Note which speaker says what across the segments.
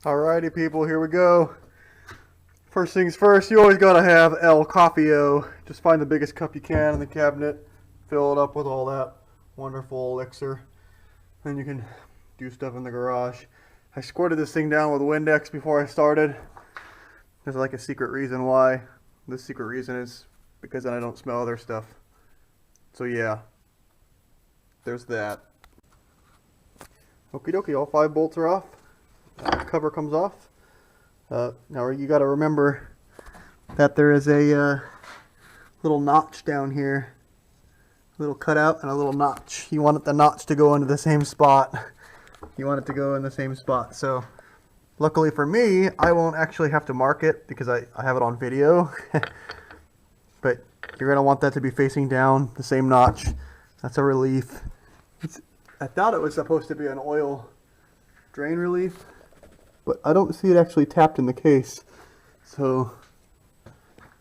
Speaker 1: Alrighty people, here we go. First things first, you always gotta have El Coffeo. Just find the biggest cup you can in the cabinet, fill it up with all that wonderful elixir. Then you can do stuff in the garage. I squirted this thing down with Windex before I started. There's like a secret reason why. The secret reason is because then I don't smell other stuff. So yeah, there's that. Okie dokie, all 5 bolts are off. Cover comes off. Now you got to remember that there is a little notch down here, a little cutout and a little notch. You want the notch to go into the same spot. You want it to go in the same spot. So luckily for me, I won't actually have to mark it because I have it on video. But you're going to want that to be facing down, the same notch. That's a relief. I thought it was supposed to be an oil drain relief, but I don't see it actually tapped in the case. So,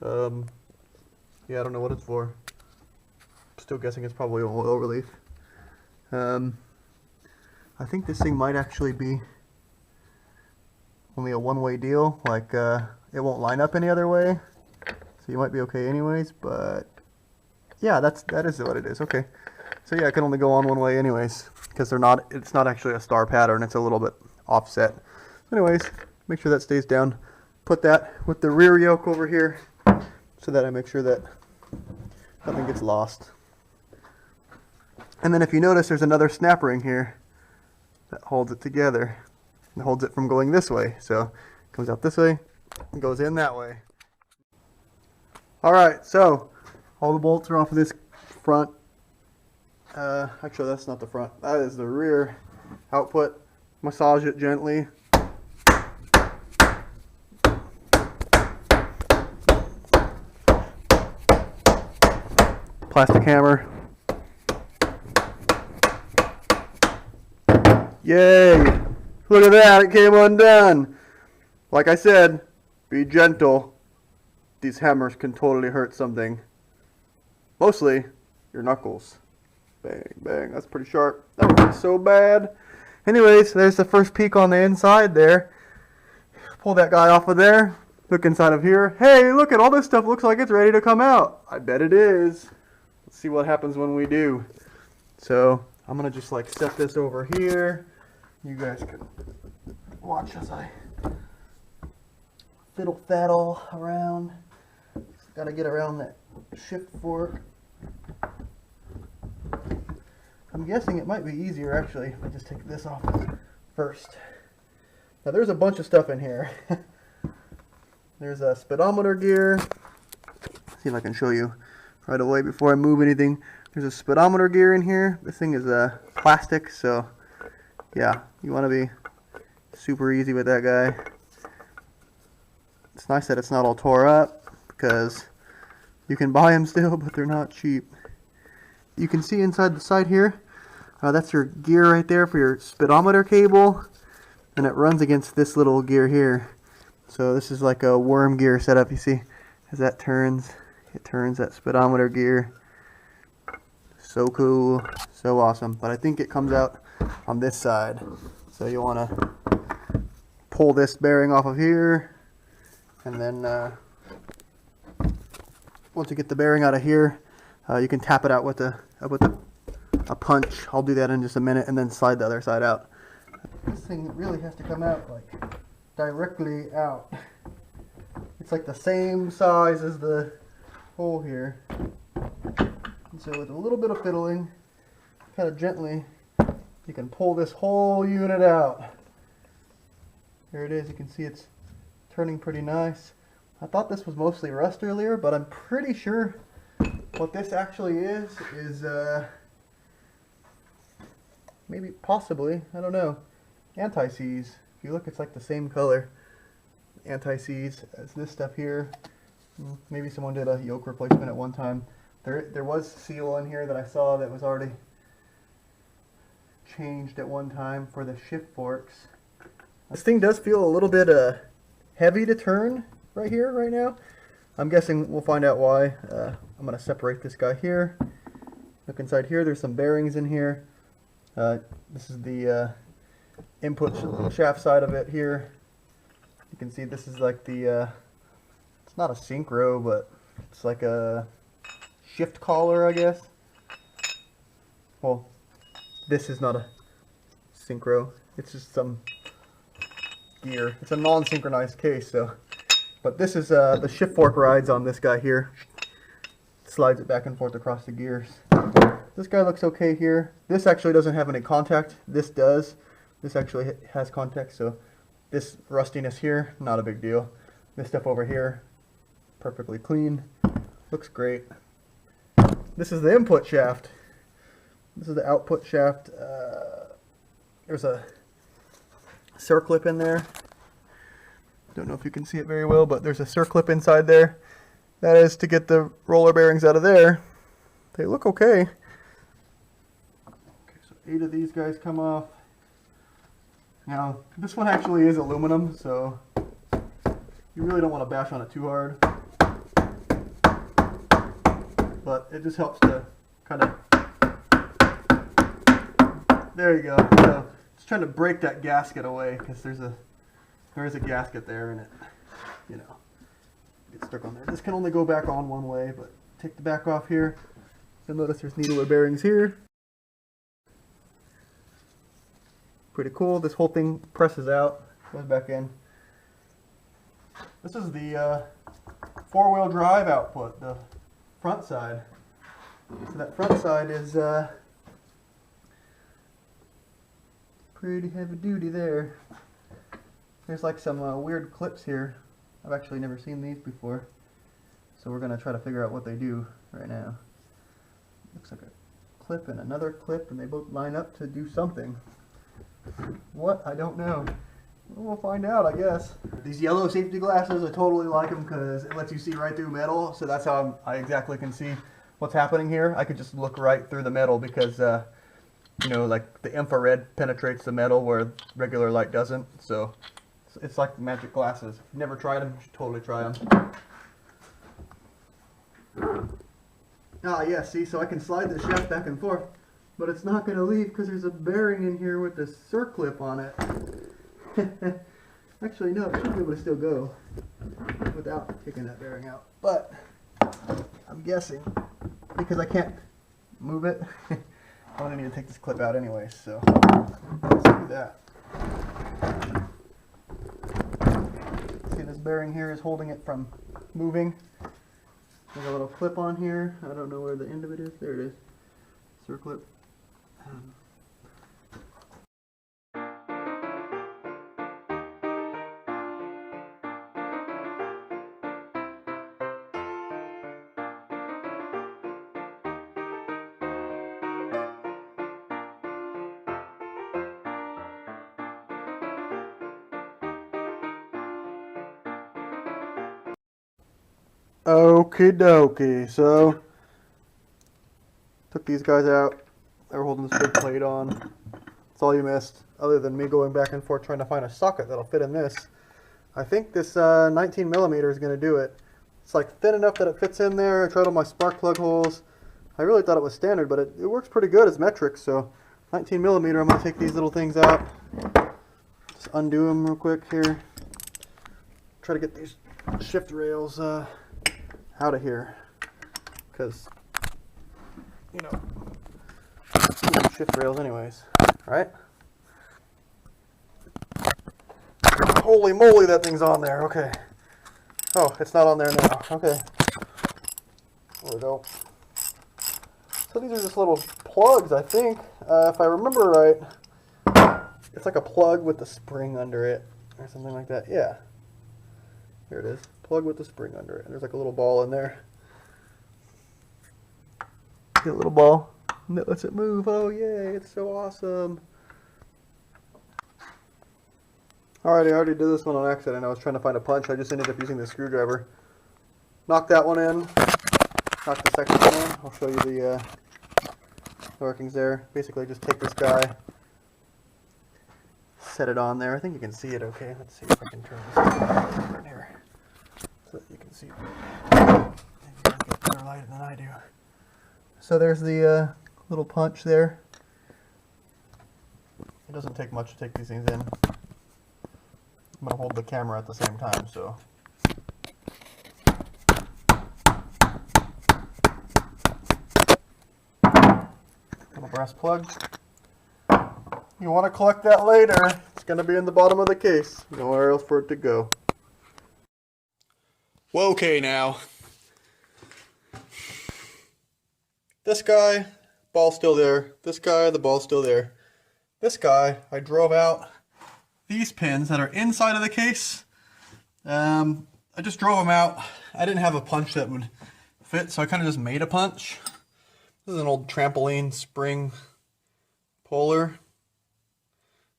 Speaker 1: yeah, I don't know what it's for. Still guessing it's probably oil relief. I think this thing might actually be only a one-way deal. Like, it won't line up any other way. So you might be okay anyways, but yeah, that is what it is. Okay. So yeah, it can only go on one way anyways, because it's not actually a star pattern, it's a little bit offset. Anyways, make sure that stays down. Put that with the rear yoke over here so that I make sure that nothing gets lost. And then if you notice, there's another snap ring here that holds it together and holds it from going this way. So it comes out this way and goes in that way. Alright, so all the bolts are off of this front. Actually, that's not the front. That is the rear output. Massage it gently. Plastic hammer. Yay! Look at that, it came undone. Like I said, be gentle. These hammers can totally hurt something. Mostly your knuckles. Bang, bang, that's pretty sharp. That would hurt so bad. Anyways, there's the first peek on the inside there. Pull that guy off of there. Look inside of here. Hey, look at all this stuff. Looks like it's ready to come out. I bet it is. Let's see what happens when we do. So I'm going to just like set this over here. You guys can watch as I fiddle faddle around. Just got to get around that shift fork. I'm guessing it might be easier actually if I just take this off first. Now there's a bunch of stuff in here. There's a speedometer gear. Let's see if I can show you right away before I move anything. There's a speedometer gear in here. This thing is plastic, so yeah, you want to be super easy with that guy. It's nice that it's not all tore up because you can buy them still, but they're not cheap. You can see inside the side here, that's your gear right there for your speedometer cable, and it runs against this little gear here. So this is like a worm gear setup. You see, as that turns, it turns that speedometer gear. So cool, so awesome. But I think it comes out on this side. So you want to pull this bearing off of here, and then once you get the bearing out of here, you can tap it out with a punch. I'll do that in just a minute, and then slide the other side out. This thing really has to come out like directly out. It's like the same size as the hole here. And so with a little bit of fiddling, kind of gently, you can pull this whole unit out. Here it is. You can see it's turning pretty nice. I thought this was mostly rust earlier, but I'm pretty sure what this actually is maybe, possibly, I don't know, anti-seize. If you look, it's like the same color, anti-seize, as this stuff here. Maybe someone did a yoke replacement at one time. There was seal in here that I saw that was already changed at one time for the shift forks. This thing does feel a little bit heavy to turn right here, right now. I'm guessing we'll find out why. I'm going to separate this guy here. Look inside here, there's some bearings in here. This is the input shaft side of it here. You can see this is like the, it's not a synchro, but it's like a shift collar, I guess. Well, this is not a synchro. It's just some gear. It's a non-synchronized case, so. But this is the shift fork rides on this guy here. Slides it back and forth across the gears. This guy looks okay here. This actually doesn't have any contact. This does. This actually has contact, so this rustiness here, not a big deal. This stuff over here, perfectly clean. Looks great. This is the input shaft. This is the output shaft. There's a circlip in there. Don't know if you can see it very well, but there's a circlip inside there. That is to get the roller bearings out of there. They look okay. Okay, so 8 of these guys come off. Now, this one actually is aluminum, so you really don't want to bash on it too hard. But it just helps to kind of, there you go. So just trying to break that gasket away, because there is a gasket there, and it, you know, gets stuck on there. This can only go back on one way, but take the back off here. You'll notice there's needler bearings here. Pretty cool. This whole thing presses out, goes back in. This is the 4-wheel drive output, the front side. So that front side is pretty heavy duty there. There's like some weird clips here. I've actually never seen these before. So we're going to try to figure out what they do right now. Looks like a clip and another clip, and they both line up to do something. What? I don't know. We'll find out, I guess. These yellow safety glasses, I totally like them because it lets you see right through metal. So that's how I exactly can see what's happening here. I could just look right through the metal because, you know, like the infrared penetrates the metal where regular light doesn't. So it's like magic glasses. If you've never tried them, you should totally try them. Ah, yeah, see, so I can slide the shaft back and forth, but it's not going to leave because there's a bearing in here with the circlip on it. Actually, no, it should be able to still go without taking that bearing out. But I'm guessing, because I can't move it, I'm going to need to take this clip out anyway, so let's do that. See, this bearing here is holding it from moving. There's a little clip on here. I don't know where the end of it is. There it is. Circlip. Okie dokie, so took these guys out. They were holding this big plate on. That's all you missed, other than me going back and forth trying to find a socket that'll fit in this. I think this 19 millimeter is going to do it. It's like thin enough that it fits in there. I tried all my spark plug holes. I really thought it was standard, but it works pretty good as metric. So 19 millimeter, I'm going to take these little things out. Just undo them real quick here. Try to get these shift rails out of here, because, you know, shift rails anyways, right? Holy moly, that thing's on there. Okay. Oh, it's not on there now. Okay. There we go. So these are just little plugs, I think. If I remember right, it's like a plug with the spring under it, or something like that. Yeah. Here it is. Plug with the spring under it. There's like a little ball in there. Get a little ball. And it lets it move. Oh, yay. It's so awesome. Alrighty, I already did this one on accident. I was trying to find a punch. I just ended up using the screwdriver. Knock that one in. Knock the second one in. I'll show you the workings there. Basically, just take this guy, set it on there. I think you can see it okay. Let's see if I can turn this around here so that you can see. Maybe you can get better light than I do. So there's the little punch there. It doesn't take much to take these things in. I'm gonna hold the camera at the same time, so. Little brass plug. You want to collect that later. It's gonna be in the bottom of the case. Nowhere else for it to go. Well, okay now. This guy, ball's still there. This guy, the ball's still there. This guy, I drove out these pins that are inside of the case. I just drove them out. I didn't have a punch that would fit, so I kind of just made a punch. This is an old trampoline spring puller.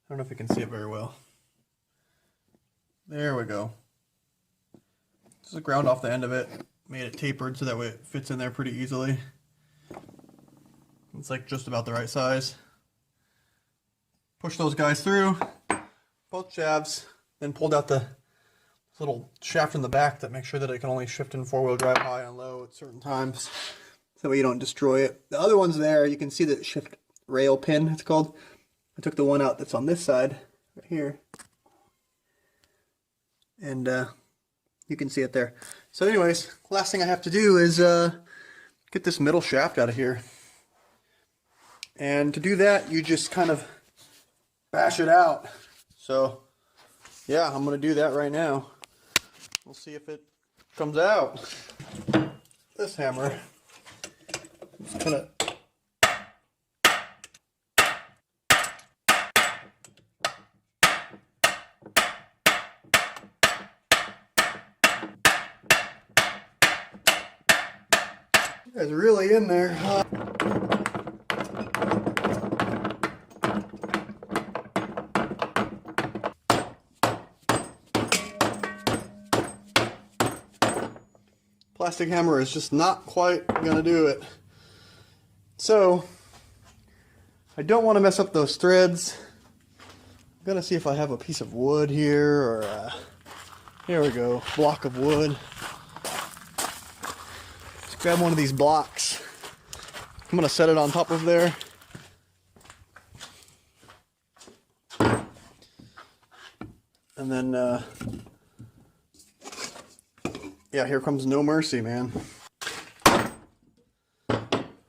Speaker 1: I don't know if you can see it very well. There we go. Just ground off the end of it. Made it tapered so that way it fits in there pretty easily. It's like just about the right size. Push those guys through, both shafts, then pulled out the little shaft in the back that makes sure that it can only shift in four-wheel drive high and low at certain times. So that way you don't destroy it. The other one's there, you can see the shift rail pin, it's called. I took the one out that's on this side, right here. And you can see it there. So anyways, last thing I have to do is get this middle shaft out of here. And to do that, you just kind of bash it out. So yeah, I'm going to do that right now. We'll see if it comes out. This hammer, just kind of it's really in there. Plastic hammer is just not quite gonna do it. So I don't want to mess up those threads. I'm gonna see if I have a piece of wood here, or here we go, block of wood. Just grab one of these blocks. I'm gonna set it on top of there. And then yeah, here comes no mercy, man.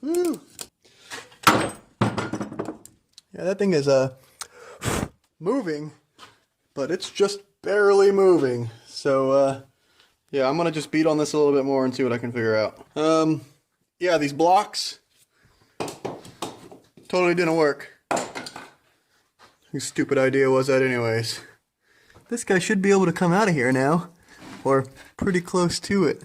Speaker 1: Woo. Yeah, that thing is moving, but it's just barely moving. So yeah, I'm gonna just beat on this a little bit more and see what I can figure out. Yeah, these blocks totally didn't work. Whose stupid idea was that anyways? This guy should be able to come out of here now, or pretty close to it.